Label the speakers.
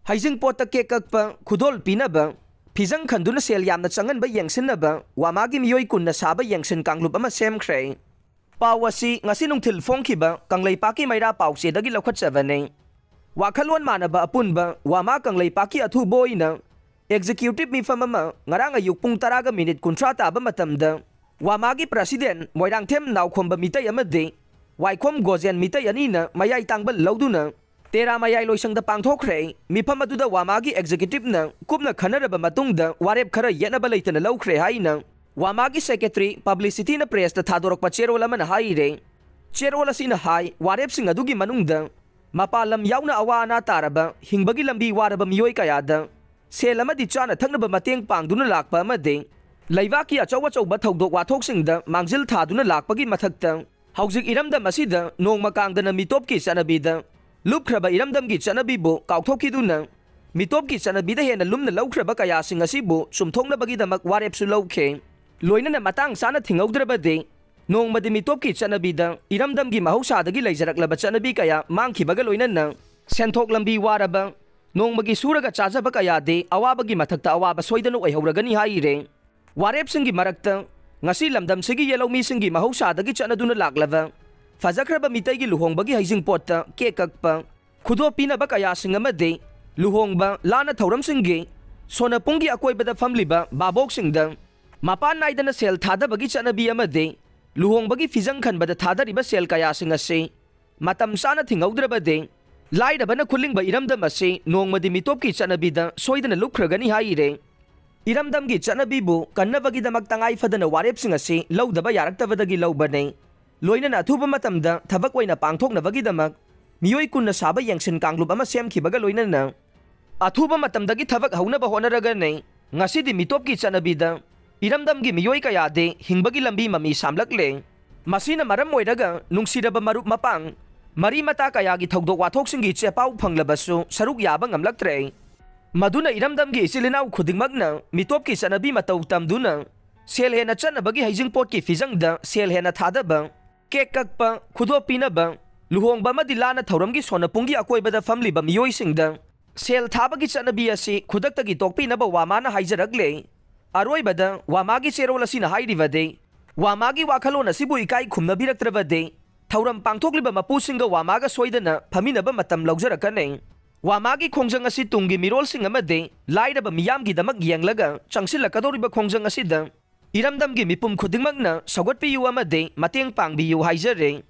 Speaker 1: Haijing pota ke kakpa khudol pinaba phijang khanduna sel yamna changan ba yengsinaba wamagi miyoi kunna saba yengsin kanglup ama semkhre pawasi ngasi nungthil phongkhiba kanglei paki maira pause dagi lokhatchabane wakhalon manaba apunba wama kanglei paki athu boina executive mifam ama ngarang ayuk pung 10 minute kuntra taba matamda wamagi president moirangthem nawkhomba mitai amade waikhom gojen mitai anina mayai tangba lawduna Tera mayai loisang da pangthokre mifam aduda wamagi executive na kupna khanaraba matungda warep khara yenaba leitana lawkhre haina wamagi secretary publicity na press da thadorokpa cherol amana haire cherol asina hai warep sing adugi manungda mapalam yauna awana taraba hingbagi lambi waraba miyoi kayada sel amadi chana thaknaba mateng pangduna lakpa amade laibaki achawa chawba thodok wathok singda mangjil thaduna lakpagi mathakta haujik iramda masida nongma kangdana mitopki sanabida Lupkraba iramdamgi chanabibu kauthokiduna mitopki chanabida hena lumna lawkraba kaya sing asibu sumthoknabagi damak warepsu lawkhe loinana matang sana thingaudrabade nongmadi mitopki chanabida iramdamgi mahausadagi leijaraklaba chanabi kaya mangkhibaga loinana senthok lambi waraba nongmagi suraga chajaba kaya de awabagi mathakta awaba soidanu oihoragani haire warepsingi marakta ngasi lamdamsigi yelawmi singi mahausadagi chanaduna laklaba Fazakraba mitaigi luhongbagi haijing potta ke kakpa khudo pinaba kaya singamade luhongba lana thauram singge sona pungi akoibada famliba babok singda mapan naidana sel thadabagi chanabi amade luhongbagi fizang khanbada thadariba sel kaya singase matam sana thingaudrabade laidabana khulingba iramdam ase nongmadi mitopki chanabida soidana lukhragani haire iramdamgi chanabibu kannabagi damak tangai fadana warep singase lawdaba yaraktabadagi lawbane Loinana athuba matamda thabak oina pangthoknabagi damak miyoi kunna saba yengsin kanglup ama semkhibaga loinana athuba matamdagi thabak haunaba honaraga nei ngasidi mitopki chanabida iramdamgi miyoi kayade hingbagi lambi mami samlakle masina maram oiraga nungsiraba marup mapang mari mata kayagi thodok wathoksingi chepau phanglabasu saruk yaba ngamlaktre maduna iramdamgi silinau khudingmakna mitopki chanabi matau tamduna sel hena chanabagi haijing potki fizangda sel hena thadaba Kek kakpa khudo pinaba luhongba madilana thauramgi sonapungi akoibada famliba miyoi singda sel thabagi chanabi asi khudaktagi tokpinaba wamana haijaragle aroibada wamagi cherol asina hairivade wamagi wakhalon asibu ikai khumnabiraktrabade thauram pangthokliba mapusinga wamaga soidana phaminaba matam lawjarakane wamagi khongjang asi tungi mirol sing amade lairaba miyamgi damak yenglaga changsilakadoriba khongjang asida Iramdamgi mipum khudingmakna sagot piyu amade mateng pangbiyu haijare